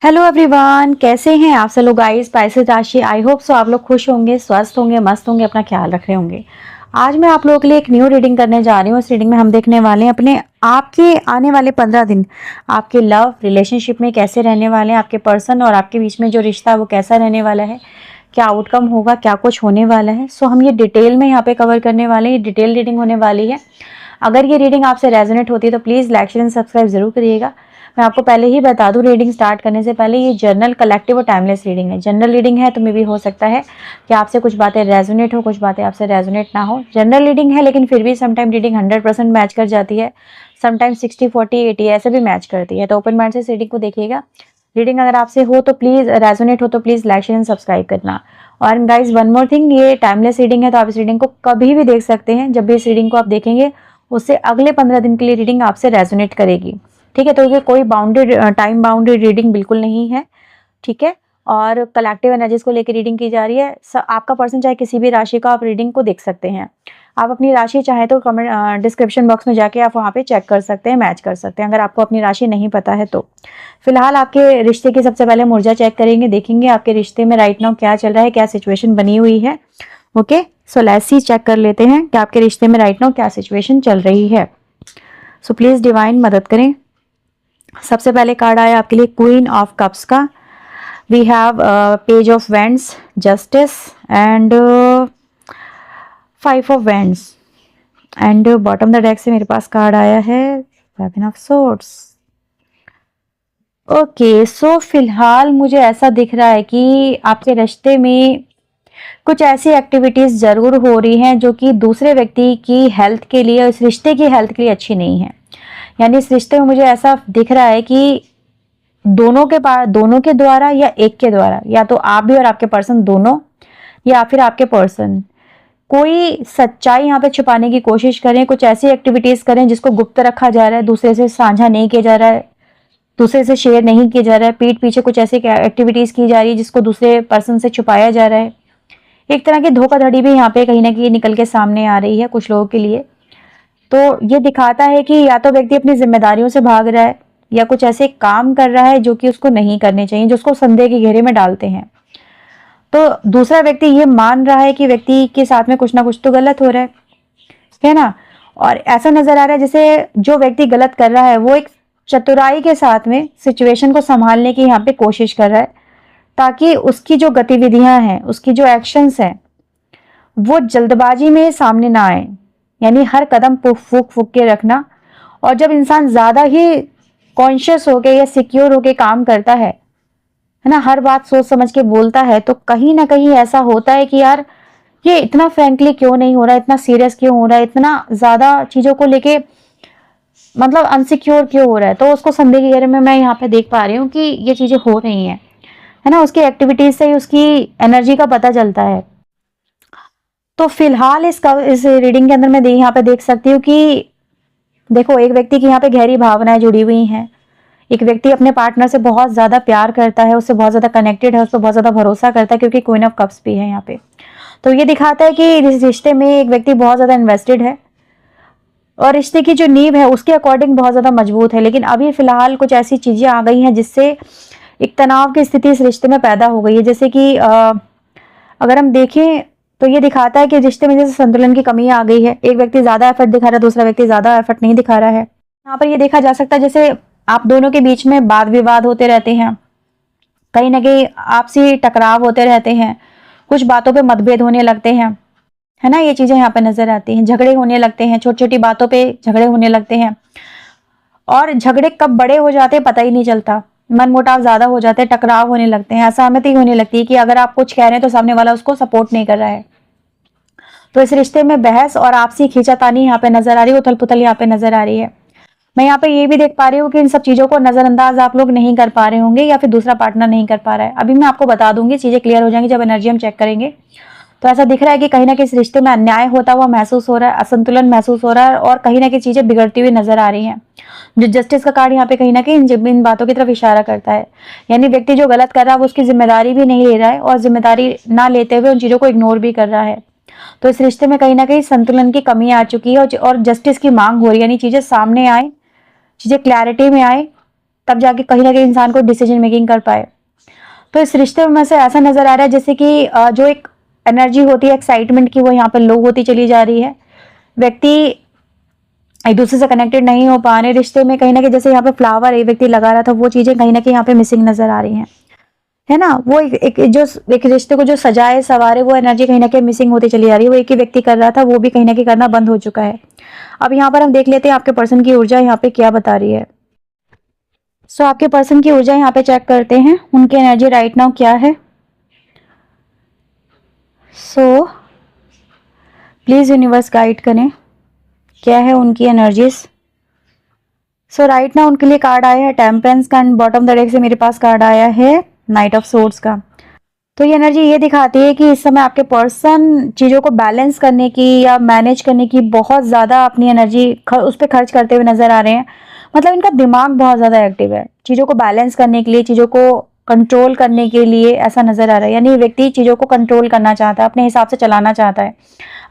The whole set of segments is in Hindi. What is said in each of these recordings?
हेलो एवरीवन, कैसे हैं आप सब लोग गाइस। स्पाइसेस राशि, आई होप सो आप लोग खुश होंगे, स्वस्थ होंगे, मस्त होंगे, अपना ख्याल रख रहे होंगे। आज मैं आप लोगों के लिए एक न्यू रीडिंग करने जा रही हूँ। इस रीडिंग में हम देखने वाले हैं अपने आपके आने वाले 15 दिन आपके लव रिलेशनशिप में कैसे रहने वाले हैं, आपके पर्सन और आपके बीच में जो रिश्ता है वो कैसा रहने वाला है, क्या आउटकम होगा, क्या कुछ होने वाला है। सो हम ये डिटेल में यहाँ पे कवर करने वाले हैं। डिटेल रीडिंग होने वाली है। अगर ये रीडिंग आपसे रेजोनेट होती है तो please like share and subscribe जरूर करिएगा। मैं आपको पहले ही बता दूं, रीडिंग स्टार्ट करने से पहले ये जर्नल, कलेक्टिव और टाइमलेस रीडिंग है। जनरल रीडिंग है तो मे भी हो सकता है कि आपसे कुछ बातें रेजोनेट हो, कुछ बातें आपसे रेजोनेट ना हो। जनरल रीडिंग है लेकिन फिर भी समटाइम रीडिंग 100% मैच कर जाती है, समटाइम 60-40-80 ऐसे भी मैच करती है। तो ओपन माइंड से इस रीडिंग को देखिएगा। रीडिंग अगर आपसे हो तो प्लीज़, रेजोनेट हो तो please like share and subscribe करना। और गाइज वन मोर थिंग, ये टाइमलेस रीडिंग है तो आप इस रीडिंग को कभी भी देख सकते हैं। जब भी इस रीडिंग को आप देखेंगे उससे अगले 15 दिन के लिए रीडिंग आपसे रेजोनेट करेगी। ठीक है, तो ये कोई बाउंडेड, टाइम बाउंडेड रीडिंग बिल्कुल नहीं है। ठीक है, और कलेक्टिव एनर्जीज को लेकर रीडिंग की जा रही है। आपका पर्सन चाहे किसी भी राशि का, आप रीडिंग को देख सकते हैं। आप अपनी राशि चाहे तो कमेंट डिस्क्रिप्शन बॉक्स में जाके आप वहाँ पे चेक कर सकते हैं, मैच कर सकते हैं, अगर आपको अपनी राशि नहीं पता है तो। फिलहाल आपके रिश्ते की सबसे पहले हम ऊर्जा चेक करेंगे, देखेंगे आपके रिश्ते में राइट नाउ क्या चल रहा है, क्या सिचुएशन बनी हुई है। Okay, so let's see, check कर लेते हैं कि आपके रिश्ते में राइट नाउ क्या सिचुएशन चल रही है। सो प्लीज डिवाइन मदद करें। सबसे पहले कार्ड आया आपके लिए क्वीन ऑफ कप्स का। We have page of wands, justice and 5 of wands. And bottom the deck से मेरे पास कार्ड आया है 7 ऑफ सोर्ड्स। ओके, सो फिलहाल मुझे ऐसा दिख रहा है कि आपके रिश्ते में कुछ ऐसी एक्टिविटीज जरूर हो रही हैं जो कि दूसरे व्यक्ति की हेल्थ के लिए, इस रिश्ते की हेल्थ के लिए अच्छी नहीं है। यानी इस रिश्ते में मुझे ऐसा दिख रहा है कि दोनों के द्वारा या एक के द्वारा, या तो आप भी और आपके पर्सन दोनों, या फिर आपके पर्सन कोई सच्चाई यहाँ पे छुपाने की कोशिश करें, कुछ ऐसी एक्टिविटीज करें जिसको गुप्त रखा जा रहा है, दूसरे से साझा नहीं किया जा रहा है, दूसरे से शेयर नहीं किया जा रहा है। पीठ पीछे कुछ ऐसी एक्टिविटीज की जा रही है जिसको दूसरे पर्सन से छुपाया जा रहा है। एक तरह की धोखाधड़ी भी यहाँ पे कहीं ना कहीं निकल के सामने आ रही है कुछ लोगों के लिए। तो ये दिखाता है कि या तो व्यक्ति अपनी जिम्मेदारियों से भाग रहा है, या कुछ ऐसे काम कर रहा है जो कि उसको नहीं करने चाहिए, जो उसको संदेह के घेरे में डालते हैं। तो दूसरा व्यक्ति ये मान रहा है कि व्यक्ति के साथ में कुछ ना कुछ तो गलत हो रहा है ना। और ऐसा नजर आ रहा है जैसे जो व्यक्ति गलत कर रहा है वो एक चतुराई के साथ में सिचुएशन को संभालने की यहाँ पे कोशिश कर रहा है, ताकि उसकी जो गतिविधियां हैं, उसकी जो एक्शंस हैं, वो जल्दबाजी में सामने ना आए। यानी हर कदम फूक फूक के रखना। और जब इंसान ज्यादा ही कॉन्शियस होके या सिक्योर होके काम करता है ना, हर बात सोच समझ के बोलता है, तो कहीं ना कहीं ऐसा होता है कि यार ये इतना फ्रैंकली क्यों नहीं हो रहा है, इतना सीरियस क्यों हो रहा है, इतना ज्यादा चीजों को लेके मतलब अनसिक्योर क्यों हो रहा है। तो उसको संदेह के घेरे में मैं यहाँ पे देख पा रही हूँ कि ये चीजें हो रही हैं, है ना। उसकी एक्टिविटीज से ही उसकी एनर्जी का पता चलता है। तो फिलहाल इस रीडिंग के अंदर मैं यहाँ पे देख सकती हूँ कि देखो, एक व्यक्ति की यहाँ पे गहरी भावनाएं जुड़ी हुई हैं। एक व्यक्ति अपने पार्टनर से बहुत ज्यादा प्यार करता है, उससे बहुत ज्यादा कनेक्टेड है, उस पर बहुत ज्यादा भरोसा करता है, क्योंकि क्वीन ऑफ कप्स भी है यहाँ पे। तो ये दिखाता है कि इस रिश्ते में एक व्यक्ति बहुत ज्यादा इन्वेस्टेड है और रिश्ते की जो नींव है उसके अकॉर्डिंग बहुत ज्यादा मजबूत है। लेकिन अभी फिलहाल कुछ ऐसी चीजें आ गई हैं जिससे एक तनाव की स्थिति इस रिश्ते में पैदा हो गई है। जैसे कि अगर हम देखें तो ये दिखाता है कि रिश्ते में जैसे संतुलन की कमी आ गई है। एक व्यक्ति ज्यादा एफर्ट दिखा रहा है, दूसरा व्यक्ति ज्यादा एफर्ट नहीं दिखा रहा है। यहाँ पर ये देखा जा सकता है जैसे आप दोनों के बीच में वाद विवाद होते रहते हैं, कहीं ना कहीं आपसी टकराव होते रहते हैं, कुछ बातों पे मतभेद होने लगते हैं, है ना। ये चीजें यहाँ पे नजर आती हैं। झगड़े होने लगते हैं, छोटी छोटी बातों पे झगड़े होने लगते हैं, और झगड़े कब बड़े हो जाते हैं पता ही नहीं चलता। मनमुटाव ज्यादा हो जाते हैं, टकराव होने लगते हैं, असहमति होने लगती है कि अगर आप कुछ कह रहे हैं तो सामने वाला उसको सपोर्ट नहीं कर रहा है। तो इस रिश्ते में बहस और आपसी खींचातानी यहाँ पे नजर आ रही है, उथल पुथल यहाँ पे नजर आ रही है। मैं यहाँ पे ये भी देख पा रही हूँ कि इन सब चीजों को नजरअंदाज आप लोग नहीं कर पा रहे होंगे, या फिर दूसरा पार्टनर नहीं कर पा रहा है। अभी मैं आपको बता दूंगी, चीजें क्लियर हो जाएंगी जब एनर्जी हम चेक करेंगे। तो ऐसा दिख रहा है कि कहीं ना कहीं इस रिश्ते में अन्याय होता हुआ महसूस हो रहा है, असंतुलन महसूस हो रहा है, और कहीं ना कहीं चीजें बिगड़ती हुई नजर आ रही हैं। जो जस्टिस का कार्ड यहाँ पे कहीं ना कहीं इन बातों की तरफ इशारा करता है। यानी व्यक्ति जो गलत कर रहा है वो उसकी जिम्मेदारी भी नहीं ले रहा है, और जिम्मेदारी ना लेते हुए उन चीजों को इग्नोर भी कर रहा है। तो इस रिश्ते में कहीं ना कहीं संतुलन की कमी आ चुकी है, और जस्टिस की मांग हो रही है। यानी चीजें सामने आए, चीजें क्लैरिटी में आए, तब जाके कहीं ना कहीं इंसान को डिसीजन मेकिंग कर पाए। तो इस रिश्ते में से ऐसा नजर आ रहा है जैसे कि जो एक एनर्जी होती है एक्साइटमेंट की, वो यहाँ पे लो होती चली जा रही है। व्यक्ति एक दूसरे से कनेक्टेड नहीं हो पा रहे रिश्ते में, कहीं ना कहीं जैसे यहाँ पे फ्लावर एक व्यक्ति लगा रहा था, वो चीजें कहीं ना कहीं यहाँ पे मिसिंग नजर आ रही हैं, है ना। वो एक रिश्ते को जो सजाए सवारे, वो एनर्जी कहीं ना कहीं मिसिंग होती चली जा रही है। वो एक ही व्यक्ति कर रहा था, वो भी कहीं ना कहीं करना बंद हो चुका है। अब यहाँ पर हम देख लेते हैं आपके पर्सन की ऊर्जा यहाँ पे क्या बता रही है। सो आपके पर्सन की ऊर्जा यहाँ पे चेक करते हैं, उनकी एनर्जी राइट नाउ क्या है। सो प्लीज यूनिवर्स गाइड करें, क्या है उनकी एनर्जीज। सो राइट नाउ उनके लिए कार्ड आया है टेम्परेंस का, एंड बॉटम द डेक से मेरे पास कार्ड आया है नाइट ऑफ सोर्ड्स का। तो ये एनर्जी ये दिखाती है कि इस समय आपके पर्सन चीज़ों को बैलेंस करने की या मैनेज करने की बहुत ज़्यादा अपनी एनर्जी उस पर खर्च करते हुए नजर आ रहे हैं। मतलब इनका दिमाग बहुत ज़्यादा एक्टिव है चीज़ों को बैलेंस करने के लिए, चीज़ों को कंट्रोल करने के लिए, ऐसा नजर आ रहा है। यानी ये व्यक्ति चीज़ों को कंट्रोल करना चाहता है, अपने हिसाब से चलाना चाहता है,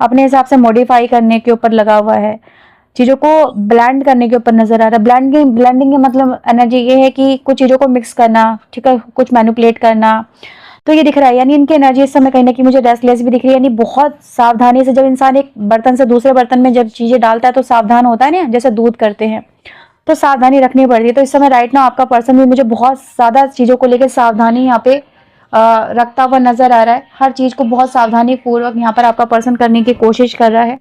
अपने हिसाब से मॉडिफाई करने के ऊपर लगा हुआ है, चीज़ों को ब्लेंड करने के ऊपर नजर आ रहा है। ब्लेंडिंग का मतलब एनर्जी ये है कि कुछ चीज़ों को मिक्स करना, ठीक है, कुछ मैनिपुलेट करना। तो ये दिख रहा है, यानी इनकी एनर्जी इस समय कहीं ना कहीं मुझे रेस्टलेस भी दिख रही है। यानी बहुत सावधानी से, जब इंसान एक बर्तन से दूसरे बर्तन में जब चीजें डालता है तो सावधान होता है ना, जैसे दूध करते हैं, तो सावधानी रखनी पड़ती है। तो इस समय राइट ना आपका पर्सन भी मुझे बहुत ज्यादा चीजों को लेकर सावधानी यहाँ पे रखता हुआ नजर आ रहा है। हर चीज को बहुत सावधानी पूर्वक यहाँ पर आपका पर्सन करने की कोशिश कर रहा है,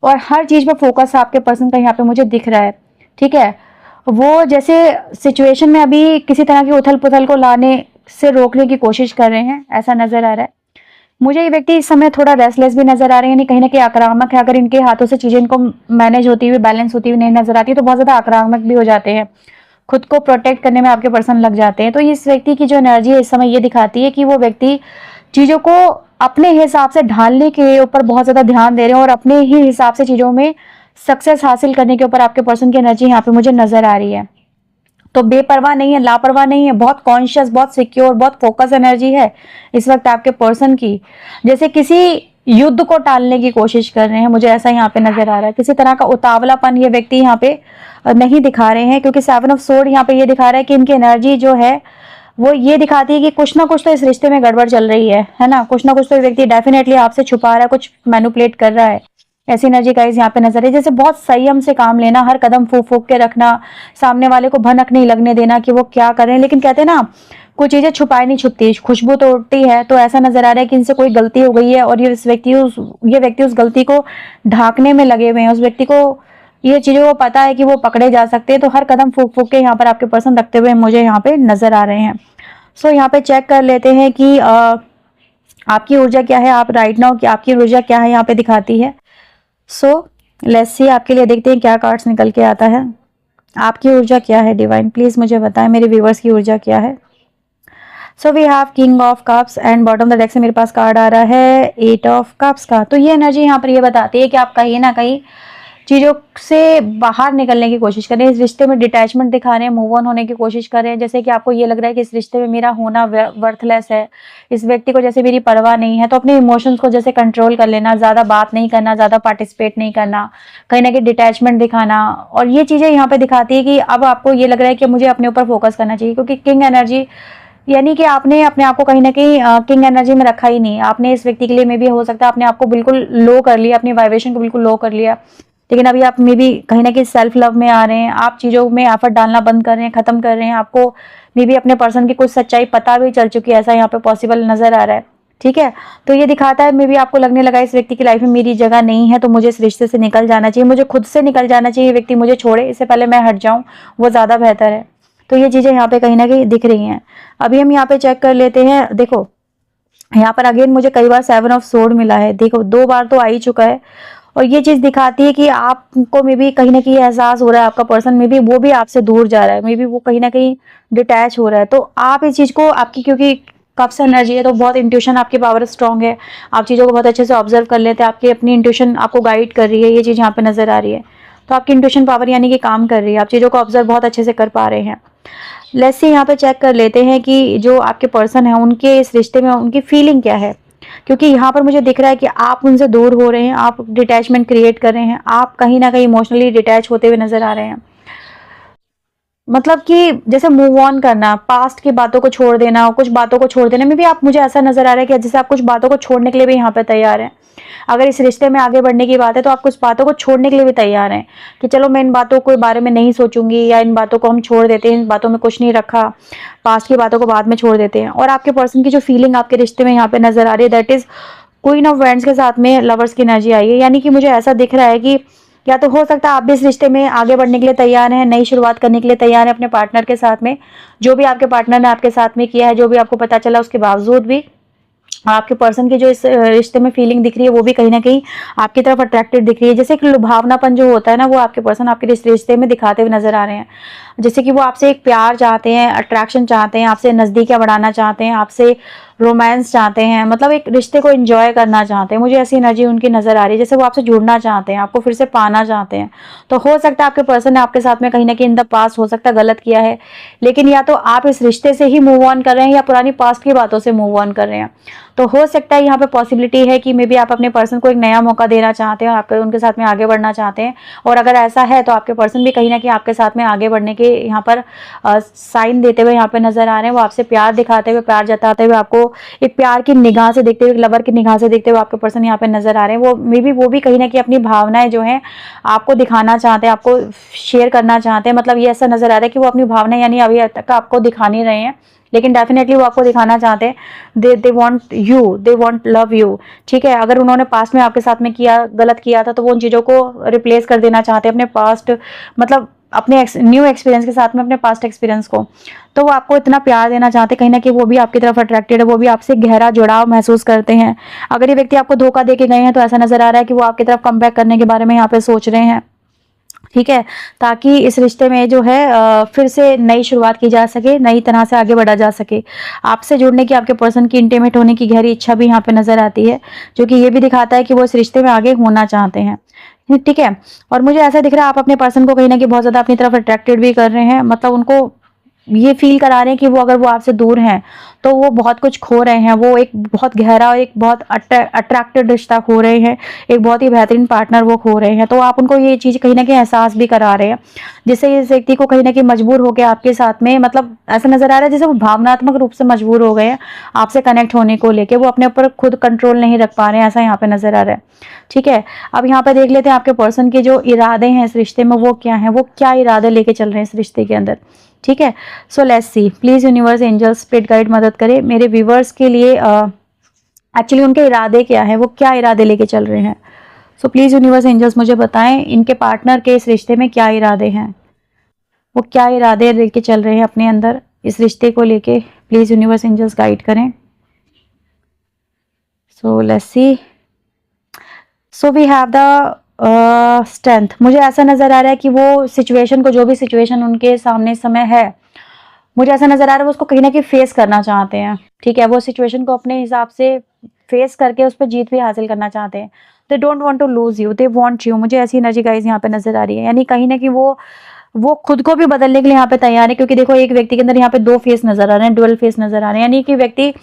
और हर चीज पर फोकस आपके पर्सन का यहाँ पे मुझे दिख रहा है। ठीक है, वो जैसे सिचुएशन में अभी किसी तरह की उथल पुथल को लाने से रोकने की कोशिश कर रहे हैं, ऐसा नजर आ रहा है मुझे। ये व्यक्ति इस समय थोड़ा रेस्टलेस भी नजर आ रहे हैं, यानी कहीं ना कहीं आक्रामक है। अगर इनके हाथों से चीजें इनको मैनेज होती हुई, बैलेंस होती हुई नहीं नजर आती, तो बहुत ज्यादा आक्रामक भी हो जाते हैं, खुद को प्रोटेक्ट करने में आपके पर्सन लग जाते हैं। तो इस व्यक्ति की जो एनर्जी है इस समय ये दिखाती है कि वो व्यक्ति चीजों को अपने हिसाब से ढालने के ऊपर बहुत ज्यादा ध्यान दे रहे हैं, और अपने ही हिसाब से चीजों में सक्सेस हासिल करने के ऊपर आपके पर्सन की एनर्जी यहाँ पे मुझे नजर आ रही है। तो बेपरवाह नहीं है, लापरवाह नहीं है, बहुत कॉन्शियस, बहुत सिक्योर, बहुत फोकस एनर्जी है इस वक्त आपके पर्सन की। जैसे किसी युद्ध को टालने की कोशिश कर रहे हैं, मुझे ऐसा यहाँ पे नजर आ रहा है। किसी तरह का उतावलापन ये व्यक्ति यहाँ पे नहीं दिखा रहे हैं, क्योंकि 7 ऑफ सोर्ड यहाँ पे ये दिखा रहा है कि इनकी एनर्जी जो है वो ये दिखाती है कि कुछ ना कुछ तो इस रिश्ते में गड़बड़ चल रही है ना। कुछ ना कुछ तो व्यक्ति डेफिनेटली आपसे छुपा रहा है, कुछ मैनिपुलेट कर रहा है। ऐसी एनर्जी गाइस यहाँ पे नजर है। जैसे बहुत संयम से काम लेना, हर कदम फूक फूक के रखना, सामने वाले को भनक नहीं लगने देना कि वो क्या कर रहे हैं। लेकिन कहते हैं ना, कुछ चीजें छुपाई नहीं छुपती, खुशबू तो उठती है। तो ऐसा नजर आ रहा है कि इनसे कोई गलती हो गई है, और ये व्यक्ति उस गलती को ढांकने में लगे हुए हैं। उस व्यक्ति को ये चीजों को पता है कि वो पकड़े जा सकते हैं, तो हर कदम फूक फूक के यहाँ पर आपके पर्सन रखते हुए मुझे यहाँ पे नजर आ रहे हैं। सो यहाँ पे चेक कर लेते हैं कि आपकी ऊर्जा क्या है। आप राइट नाउ कि आपकी ऊर्जा क्या है यहाँ पे दिखाती है। सो लेट्स सी, आपके लिए देखते हैं क्या कार्ड्स निकल के आता है। आपकी ऊर्जा क्या है डिवाइन, प्लीज मुझे बताएं मेरे व्यूवर्स की ऊर्जा क्या है। So we have king of cups, and bottom the deck से मेरे पास कार्ड आ रहा है 8 ऑफ कप्स का। तो ये एनर्जी यहाँ पर ये बताती है कि आप कहीं ना कहीं चीज़ों से बाहर निकलने की कोशिश कर रहे हैं, इस रिश्ते में डिटैचमेंट दिखा रहे हैं, मूव ऑन होने की कोशिश कर रहे हैं। जैसे कि आपको ये लग रहा है कि इस रिश्ते में मेरा होना वर्थलेस है, इस व्यक्ति को जैसे मेरी परवाह नहीं है। तो अपने इमोशंस को जैसे कंट्रोल कर लेना, ज़्यादा बात नहीं करना, ज़्यादा पार्टिसिपेट नहीं करना, कहीं ना कहीं डिटैचमेंट दिखाना। और ये चीज़ें यहाँ पे दिखाती है कि अब आपको ये लग रहा है कि मुझे अपने ऊपर फोकस करना चाहिए, क्योंकि किंग एनर्जी यानी कि आपने अपने आप को कहीं ना कहीं किंग एनर्जी में रखा ही नहीं। आपने इस व्यक्ति के लिए मे भी हो सकता है आपने आपको बिल्कुल लो कर लिया, अपनी वाइब्रेशन को बिल्कुल लो कर लिया। लेकिन अभी आप मे भी कहीं ना कहीं सेल्फ लव में आ रहे हैं, आप चीज़ों में एफर्ट डालना बंद कर रहे हैं, खत्म कर रहे हैं। आपको मे भी अपने पर्सन की कुछ सच्चाई पता भी चल चुकी है, ऐसा यहाँ पे पॉसिबल नजर आ रहा है। ठीक है, तो ये दिखाता है मे भी आपको लगने लगा इस व्यक्ति की लाइफ में मेरी जगह नहीं है, तो मुझे इस रिश्ते से निकल जाना चाहिए, मुझे खुद से निकल जाना चाहिए। ये व्यक्ति मुझे छोड़े, इससे पहले मैं हट जाऊं, वो ज़्यादा बेहतर है। तो ये चीज़ें यहाँ पे कहीं ना कहीं दिख रही हैं। अभी हम यहाँ पे चेक कर लेते हैं। देखो यहाँ पर अगेन मुझे कई बार 7 ऑफ सोर्ड मिला है, देखो 2 बार तो आ ही चुका है। और ये चीज दिखाती है कि आपको मे भी कहीं ना कहीं एहसास हो रहा है, आपका पर्सन मे भी वो भी आपसे दूर जा रहा है, मे भी वो कहीं ना कहीं डिटैच हो रहा है। तो आप इस चीज को, आपकी क्योंकि कप्स एनर्जी है तो बहुत इंट्यूशन आपकी पावर स्ट्रांग है, आप चीज़ों को बहुत अच्छे से ऑब्जर्व कर लेते हैं, आपकी अपनी इंट्यूशन आपको गाइड कर रही है, ये चीज़ यहाँ पे नजर आ रही है। तो आपकी इंट्यूशन पावर यानी कि काम कर रही है, आप चीज़ों को ऑब्जर्व बहुत अच्छे से कर पा रहे हैं। लेट्स सी यहाँ पे चेक कर लेते हैं कि जो आपके पर्सन है उनके इस रिश्ते में उनकी फीलिंग क्या है, क्योंकि यहाँ पर मुझे दिख रहा है कि आप उनसे दूर हो रहे हैं, आप डिटैचमेंट क्रिएट कर रहे हैं, आप कहीं ना कहीं इमोशनली डिटैच होते हुए नजर आ रहे हैं। मतलब कि जैसे मूव ऑन करना, पास्ट की बातों को छोड़ देना, कुछ बातों को छोड़ देने में भी आप, मुझे ऐसा नजर आ रहा है कि जैसे आप कुछ बातों को छोड़ने के लिए भी यहाँ पे तैयार हैं। अगर इस रिश्ते में आगे बढ़ने की बात है तो आप कुछ बातों को छोड़ने के लिए भी तैयार हैं कि चलो मैं इन बातों के बारे में नहीं सोचूंगी, या इन बातों को हम छोड़ देते हैं, इन बातों में कुछ नहीं रखा, पास्ट की बातों को बाद में छोड़ देते हैं। और आपके पर्सन की जो फीलिंग आपके रिश्ते में यहाँ पे नजर आ रही है, that is queen of wands के साथ में लवर्स की एनर्जी आई है। यानी कि मुझे ऐसा दिख रहा है कि या तो हो सकता है आप भी इस रिश्ते में आगे बढ़ने के लिए तैयार हैं, नई शुरुआत करने के लिए तैयार हैं अपने पार्टनर के साथ में। जो भी आपके पार्टनर ने आपके साथ में किया है, जो भी आपको पता चला, उसके बावजूद भी आपके पर्सन की जो इस रिश्ते में फीलिंग दिख रही है वो भी कहीं ना कहीं आपकी तरफ अट्रैक्टेड दिख रही है। जैसे एक लुभावनापन जो होता है ना, वो आपके पर्सन आपके रिश्ते में दिखाते हुए नजर आ रहे हैं। जैसे कि वो आपसे एक प्यार चाहते हैं, अट्रैक्शन चाहते हैं, आपसे नजदीकियां बढ़ाना चाहते हैं, आपसे रोमांस चाहते हैं, मतलब एक रिश्ते को एंजॉय करना चाहते हैं। मुझे ऐसी एनर्जी उनकी नजर आ रही है जैसे वो आपसे जुड़ना चाहते हैं, आपको फिर से पाना चाहते हैं। तो हो सकता है आपके पर्सन ने आपके साथ में कहीं ना कहीं इन द पास्ट हो सकता है गलत किया है, लेकिन या तो आप इस रिश्ते से ही मूव ऑन कर रहे हैं या पुरानी पास्ट की बातों से मूव ऑन कर रहे हैं। तो हो सकता है यहाँ पे पॉसिबिलिटी है कि मे बी आप अपने पर्सन को एक नया मौका देना चाहते हैं और आपके उनके साथ में आगे बढ़ना चाहते हैं। और अगर ऐसा है तो आपके पर्सन भी कहीं ना कहीं आपके साथ में आगे बढ़ने के यहाँ पर साइन देते हुए यहाँ पे नजर आ रहे हैं। वो आपसे प्यार दिखाते हुए, प्यार जताते हुए, आपको एक प्यार की निगाह से देखते हुए, एक लवर की निगाह से देखते हुए आपके पर्सन यहाँ पे नजर आ रहे हैं। वो मे बी वो भी कहीं ना कहीं अपनी भावनाएं जो है आपको दिखाना चाहते हैं, आपको शेयर करना चाहते हैं। मतलब ये ऐसा नजर आ रहा है कि वो अपनी भावनाएं यानी अभी तक आपको दिखा नहीं रहे हैं, लेकिन डेफिनेटली वो आपको दिखाना चाहते हैं। दे want you, they want love you. ठीक है, अगर उन्होंने पास्ट में आपके साथ में गलत किया था तो वो उन चीजों को रिप्लेस कर देना चाहते हैं अपने पास्ट, मतलब अपने न्यू एक्सपीरियंस के साथ में अपने पास्ट एक्सपीरियंस को। तो वो आपको इतना प्यार देना चाहते हैं, कहीं ना कहीं वो भी आपकी तरफ अट्रैक्टेड है, वो भी आपसे गहरा जुड़ाव महसूस करते हैं। अगर ये व्यक्ति आपको धोखा दे के गए हैं तो ऐसा नजर आ रहा है कि वो आपकी तरफ कम बैक करने के बारे में यहाँ पे सोच रहे हैं। ठीक है, ताकि इस रिश्ते में जो है फिर से नई शुरुआत की जा सके, नई तरह से आगे बढ़ा जा सके। आपसे जुड़ने की आपके पर्सन की इंटीमेट होने की गहरी इच्छा भी यहाँ पे नजर आती है, जो कि ये भी दिखाता है कि वो इस रिश्ते में आगे होना चाहते हैं। ठीक है, और मुझे ऐसा दिख रहा है आप अपने पर्सन को कहीं ना कहीं बहुत ज्यादा अपनी तरफ अट्रैक्टेड भी कर रहे हैं। मतलब उनको ये फील करा रहे हैं कि वो अगर वो आपसे दूर हैं तो वो बहुत कुछ खो रहे हैं, वो एक बहुत गहरा और एक बहुत अट्रैक्टेड रिश्ता खो रहे हैं, एक बहुत ही बेहतरीन पार्टनर वो खो रहे हैं। तो आप उनको ये चीज़ कहीं ना कहीं एहसास भी करा रहे हैं, जिससे इस व्यक्ति को कहीं ना कहीं मजबूर होकर आपके साथ में, मतलब ऐसा नजर आ रहा है जैसे वो भावनात्मक रूप से मजबूर हो गए हैं आपसे कनेक्ट होने को लेके। वो अपने ऊपर खुद कंट्रोल नहीं रख पा रहे हैं, ऐसा यहाँ पे नजर आ रहा है। ठीक है, अब यहाँ पे देख लेते हैं आपके पर्सन के जो इरादे हैं इस रिश्ते में वो क्या है, वो क्या इरादे लेके चल रहे हैं इस रिश्ते के अंदर। ठीक है, so let's see, please universe, angels, spirit guide मदद करे मेरे व्यूवर्स के लिए। एक्चुअली उनके इरादे क्या है, वो क्या इरादे लेके चल रहे हैं। सो प्लीज यूनिवर्स, एंजल्स मुझे बताएं इनके पार्टनर के इस रिश्ते में क्या इरादे हैं, वो क्या इरादे लेके चल रहे हैं अपने अंदर इस रिश्ते को लेके। प्लीज यूनिवर्स, एंजल्स गाइड करें। So let's see, so we have the strength. मुझे ऐसा नजर आ रहा है कि वो सिचुएशन को, जो भी सिचुएशन उनके सामने इस समय है, मुझे ऐसा नजर आ रहा है वो उसको कहीं ना कहीं फेस करना चाहते हैं। ठीक है, वो सिचुएशन को अपने हिसाब से फेस करके उस पर जीत भी हासिल करना चाहते हैं। They don't want to lose you, they want you. मुझे ऐसी एनर्जी गाइस यहाँ पे नजर आ रही है, यानी कहीं ना कहीं वो खुद को भी बदलने के लिए यहाँ पे तैयार है। क्योंकि देखो एक व्यक्ति के अंदर यहाँ पे दो फेस नजर आ रहे हैं, डुअल फेस नजर आ रहे हैं। यानी कि व्यक्ति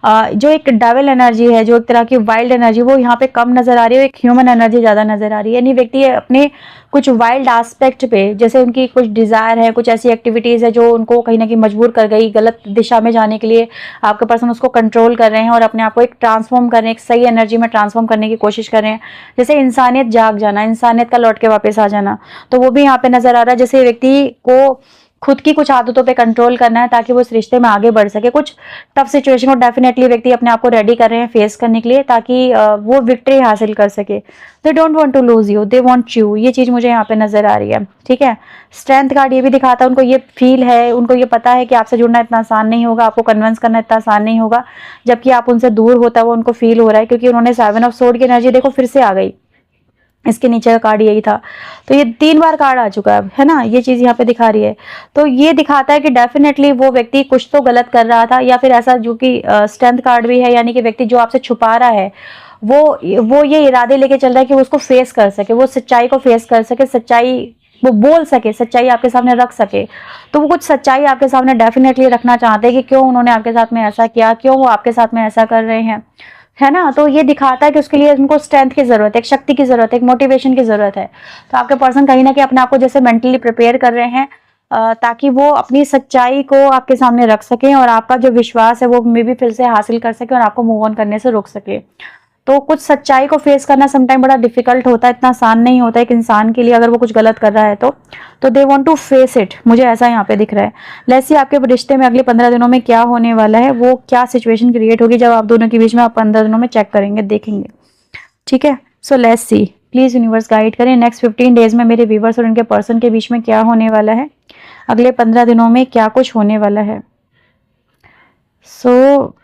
जो एक डेविल एनर्जी है, जो एक तरह की वाइल्ड एनर्जी, वो यहाँ पे कम नजर आ रही है, एक ह्यूमन एनर्जी ज्यादा नजर आ रही है। यानी व्यक्ति अपने कुछ वाइल्ड एस्पेक्ट पे, जैसे उनकी कुछ डिजायर है, कुछ ऐसी एक्टिविटीज है जो उनको कहीं ना कहीं मजबूर कर गई गलत दिशा में जाने के लिए, आपके पर्सन उसको कंट्रोल कर रहे हैं और अपने आप को एक ट्रांसफॉर्म कर रहे हैं, एक सही एनर्जी में ट्रांसफॉर्म करने की कोशिश कर रहे हैं। जैसे इंसानियत जाग जाना, इंसानियत का लौट के वापस आ जाना, तो वो भी यहाँ पे नजर आ रहा है। जैसे व्यक्ति को खुद की कुछ आदतों पे कंट्रोल करना है ताकि वो इस रिश्ते में आगे बढ़ सके। कुछ टफ सिचुएशन को डेफिनेटली व्यक्ति अपने आप को रेडी कर रहे हैं फेस करने के लिए, ताकि वो विक्ट्री हासिल कर सके। They don't want to lose you, they want you. ये चीज मुझे यहाँ पे नजर आ रही है। ठीक है, स्ट्रेंथ कार्ड ये भी दिखाता है, उनको ये फील है, उनको ये पता है कि आपसे जुड़ना इतना आसान नहीं होगा, आपको कन्विंस करना इतना आसान नहीं होगा। जबकि आप उनसे दूर होता हुआ उनको फील हो रहा है, क्योंकि उन्होंने 7 ऑफ सोर्ड की एनर्जी देखो फिर से आ गई। इसके नीचे का कार्ड यही था, तो ये 3 बार कार्ड आ चुका है ना, ये चीज यहाँ पे दिखा रही है। तो ये दिखाता है कि डेफिनेटली वो व्यक्ति कुछ तो गलत कर रहा था, या फिर ऐसा जो कि स्ट्रेंथ कार्ड भी है, यानी कि व्यक्ति जो आपसे छुपा रहा है वो ये इरादे लेके चल रहा है कि वो उसको फेस कर सके, वो सच्चाई को फेस कर सके, सच्चाई वो बोल सके, सच्चाई आपके सामने रख सके। तो वो कुछ सच्चाई आपके सामने डेफिनेटली रखना चाहते हैं कि क्यों उन्होंने आपके साथ में ऐसा किया, क्यों वो आपके साथ में ऐसा कर रहे हैं, है ना। तो ये दिखाता है कि उसके लिए उनको स्ट्रेंथ की जरूरत है, एक शक्ति की जरूरत है, एक मोटिवेशन की जरूरत है। तो आपके पर्सन कहीं ना कहीं अपने आप को जैसे मेंटली प्रिपेयर कर रहे हैं ताकि वो अपनी सच्चाई को आपके सामने रख सकें और आपका जो विश्वास है वो मे बी फिर से हासिल कर सके और आपको मूव ऑन करने से रोक सके। तो कुछ सच्चाई को फेस करना समटाइम बड़ा डिफिकल्ट होता है, इतना आसान नहीं होता है एक इंसान के लिए अगर वो कुछ गलत कर रहा है तो they want to face it, मुझे ऐसा यहाँ पे दिख रहा है। लेट्स सी आपके रिश्ते में अगले 15 दिनों में क्या होने वाला है, वो क्या सिचुएशन क्रिएट होगी जब आप दोनों के बीच में आप 15 दिनों में चेक करेंगे, देखेंगे। ठीक है, so let's see, please universe guide करें नेक्स्ट 15 डेज में मेरे व्यूवर्स और उनके पर्सन के बीच में क्या होने वाला है, अगले 15 दिनों में क्या कुछ होने वाला है। सो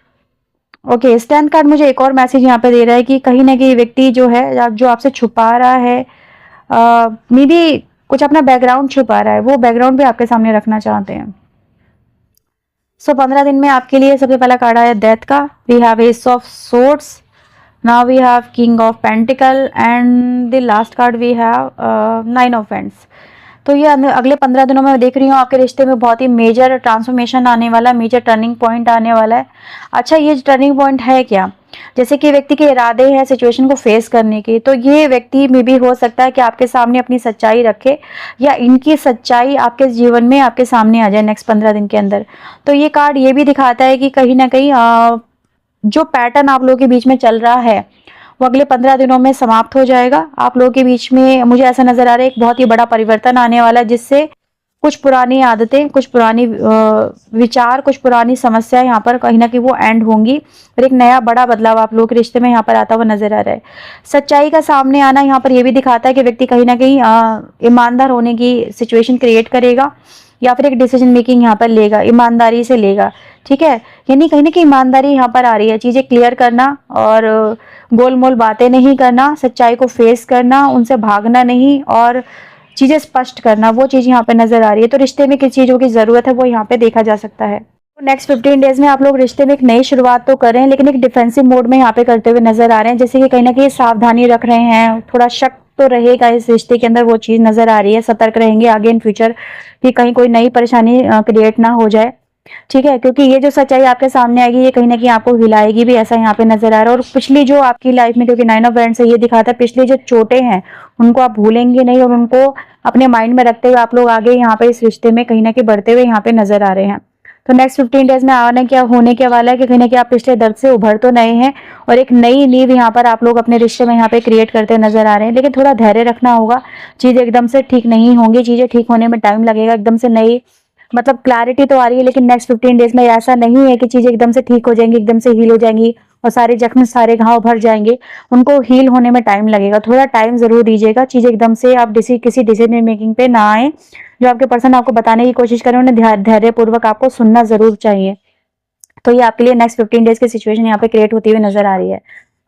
ओके, स्टैंड कार्ड मुझे एक और मैसेज यहाँ पे दे रहा है कि कहीं ना कहीं व्यक्ति जो है जो आपसे छुपा रहा है, मे बी कुछ अपना बैकग्राउंड छुपा रहा है, वो बैकग्राउंड भी आपके सामने रखना चाहते हैं। सो 15 दिन में आपके लिए सबसे पहला कार्ड आया डेथ का, we have ace of swords, now we have king of pentacle and the last card we have 9 of wands. तो ये अगले 15 दिनों में देख रही हूँ आपके रिश्ते में बहुत ही मेजर ट्रांसफॉर्मेशन आने वाला है, मेजर टर्निंग पॉइंट आने वाला है। अच्छा, ये टर्निंग पॉइंट है क्या? जैसे कि व्यक्ति के इरादे हैं सिचुएशन को फेस करने के, तो ये व्यक्ति में भी हो सकता है कि आपके सामने अपनी सच्चाई रखे या इनकी सच्चाई आपके जीवन में आपके सामने आ जाए नेक्स्ट 15 दिन के अंदर। तो ये कार्ड ये भी दिखाता है कि कहीं ना कहीं जो पैटर्न आप लोगों के बीच में चल रहा है वो अगले 15 दिनों में समाप्त हो जाएगा। आप लोगों के बीच में मुझे ऐसा नजर आ रहा है एक बहुत ही बड़ा परिवर्तन आने वाला है, जिससे कुछ पुरानी आदतें, कुछ पुरानी विचार, कुछ पुरानी समस्या यहाँ पर कहीं ना कहीं वो एंड होंगी और एक नया बड़ा बदलाव आप लोगों के रिश्ते में यहाँ पर आता हुआ नजर आ रहा है। सच्चाई का सामने आना यहाँ पर यह भी दिखाता है कि व्यक्ति कहीं ना कहीं ईमानदार होने की सिचुएशन क्रिएट करेगा या फिर एक डिसीजन मेकिंग यहाँ पर लेगा, ईमानदारी से लेगा। ठीक है, यानी कहीं ना कहीं ईमानदारी यहाँ पर आ रही है, चीजें क्लियर करना और गोलमोल बातें नहीं करना, सच्चाई को फेस करना, उनसे भागना नहीं और चीजें स्पष्ट करना, वो चीज यहाँ पे नजर आ रही है। तो रिश्ते में किस चीजों की जरूरत है वो यहाँ पे देखा जा सकता है। तो नेक्स्ट 15 डेज में आप लोग रिश्ते में एक नई शुरुआत तो कर रहे हैं, लेकिन एक डिफेंसिव मोड में यहाँ पे करते हुए नजर आ रहे हैं, जैसे कि कहीं ना कहीं सावधानी रख रहे हैं, थोड़ा शक तो रहेगा इस रिश्ते के अंदर, वो चीज नजर आ रही है। सतर्क रहेंगे आगे इन फ्यूचर कि कहीं कोई नई परेशानी क्रिएट ना हो जाए। ठीक है, क्योंकि ये जो सच्चाई आपके सामने आएगी ये कहीं ना कहीं आपको हिलाएगी भी, ऐसा यहाँ पे नजर आ रहा है। और पिछली जो आपकी लाइफ में, क्योंकि 9 ऑफ वैंड्स से ये दिखाता है, पिछली जो चोटें हैं उनको आप भूलेंगे नहीं और उनको अपने माइंड में रखते हुए आप लोग आगे यहाँ पे इस रिश्ते में कहीं ना कहीं बढ़ते हुए यहाँ पे नजर आ रहे हैं। तो नेक्स्ट 15 डेज में आने क्या होने के वाला है कि कहीं ना कहीं आप पिछले दर्द से उभर तो नए हैं और एक नई नींव यहाँ पर आप लोग अपने रिश्ते में यहाँ पे क्रिएट करते नजर आ रहे हैं। लेकिन थोड़ा धैर्य रखना होगा, चीजें एकदम से ठीक नहीं होंगी, चीजें ठीक होने में टाइम लगेगा। एकदम से नई मतलब क्लैरिटी तो आ रही है, लेकिन नेक्स्ट 15 डेज में ऐसा नहीं है कि चीजें एकदम से ठीक हो जाएंगी, एकदम से हील हो जाएंगी और सारे जख्म, सारे घाव भर जाएंगे। उनको हील होने में टाइम लगेगा, थोड़ा टाइम जरूर दीजिएगा। चीजें एकदम से आप किसी डिसीजन मेकिंग पे ना आए। जो आपके पर्सन आपको बताने की कोशिश करें उन्हें धैर्यपूर्वक आपको सुनना जरूर चाहिए। तो ये आपके लिए नेक्स्ट 15 डेज की सिचुएशन यहाँ पे क्रिएट होती हुई नजर आ रही है।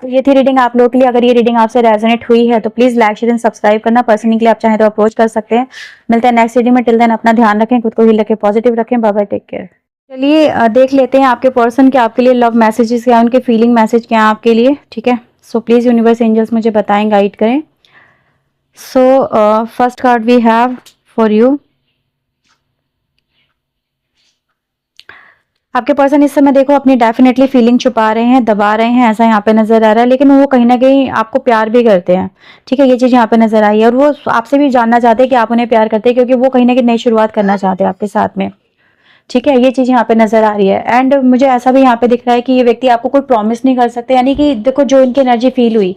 तो ये थी रीडिंग आप लोगों के लिए। अगर ये रीडिंग आपसे रेजोनेट हुई है तो please like, share and subscribe करना। पर्सनली के लिए आप चाहें तो अप्रोच कर सकते हैं। मिलते हैं नेक्स्ट रीडिंग में। टिल देन अपना ध्यान रखें, खुद को हील रखें, पॉजिटिव रखें। Bye bye, take care. चलिए देख लेते हैं आपके पर्सन के आपके लिए लव मैसेजेस क्या है, उनके फीलिंग मैसेज क्या है आपके लिए। ठीक है, सो प्लीज यूनिवर्स एंजल्स मुझे बताएं, गाइड करें। So first card we have for you. आपके पर्सन इस समय देखो अपनी डेफिनेटली फीलिंग छुपा रहे हैं, दबा रहे हैं, ऐसा यहाँ पे नजर आ रहा है। लेकिन वो कहीं ना कहीं आपको प्यार भी करते हैं। ठीक है, ये चीज यहाँ पे नजर आई है और वो आपसे भी जानना चाहते हैं कि आप उन्हें प्यार करते हैं, क्योंकि वो कहीं ना कहीं नई शुरुआत करना चाहते हैं आपके साथ में। ठीक है, ये चीज यहाँ पे नजर आ रही है। एंड मुझे ऐसा भी यहाँ पे दिख रहा है कि ये व्यक्ति आपको कोई प्रॉमिस नहीं कर सकते, यानी कि देखो जो इनकी एनर्जी फील हुई,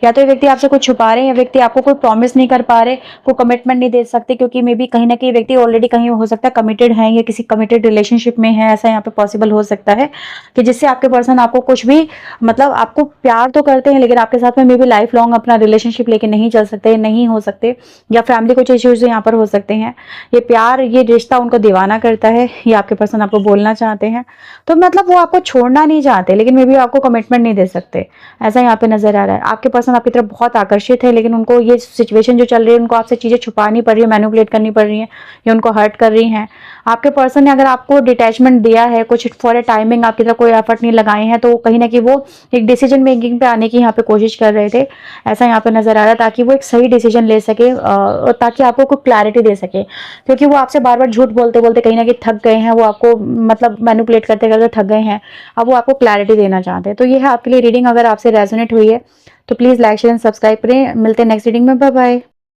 या तो ये व्यक्ति आपसे कुछ छुपा रहे हैं या व्यक्ति आपको कोई प्रॉमिस नहीं कर पा रहे, कोई कमिटमेंट नहीं दे सकते, क्योंकि मे बी कहीं ना कहीं व्यक्ति ऑलरेडी कहीं हो सकता है कमिटेड है या किसी कमिटेड रिलेशनशिप में है। ऐसा यहाँ पे पॉसिबल हो सकता है कि जिससे आपके पर्सन आपको कुछ भी मतलब आपको प्यार तो करते हैं, लेकिन आपके साथ में मे बी लाइफ लॉन्ग अपना रिलेशनशिप लेके नहीं चल सकते, नहीं हो सकते, या फैमिली कुछ इश्यूज यहाँ पर हो सकते हैं। ये प्यार, ये रिश्ता उनको दीवाना करता है, ये आपके पर्सन आपको बोलना चाहते हैं। तो मतलब वो आपको छोड़ना नहीं चाहते, लेकिन मे बी आपको कमिटमेंट नहीं दे सकते, ऐसा यहाँ पे नजर आ रहा है। आपके पर्सन आपकी तरफ बहुत आकर्षित है, लेकिन उनको ये सिचुएशन जो चल रही है, उनको आपसे चीजें छुपानी पड़ रही है, मैनिपुलेट करनी पड़ रही है, या उनको हर्ट कर रही हैं। आपके पर्सन ने अगर आपको डिटैचमेंट दिया है, कुछ फॉर ए टाइमिंग आपकी तरफ कोई एफर्ट नहीं लगाए हैं, तो कहीं ना कहीं वो एक डिसीजन मेकिंग पे आने की यहाँ पे कोशिश कर रहे थे, ऐसा यहाँ पे नजर आ रहा है, ताकि वो एक सही डिसीजन ले सके और ताकि आपको कोई क्लैरिटी दे सके। क्योंकि वो आपसे बार बार झूठ बोलते बोलते कहीं ना कहीं थक गए हैं, वो आपको मतलब मैनिपुलेट करते करते थक गए हैं, अब वो आपको क्लैरिटी देना चाहते हैं। तो ये है आपके लिए रीडिंग। अगर आपसे रेजोनेट हुई है तो please like, share and subscribe करें। मिलते हैं नेक्स्ट रीडिंग में। Bye bye.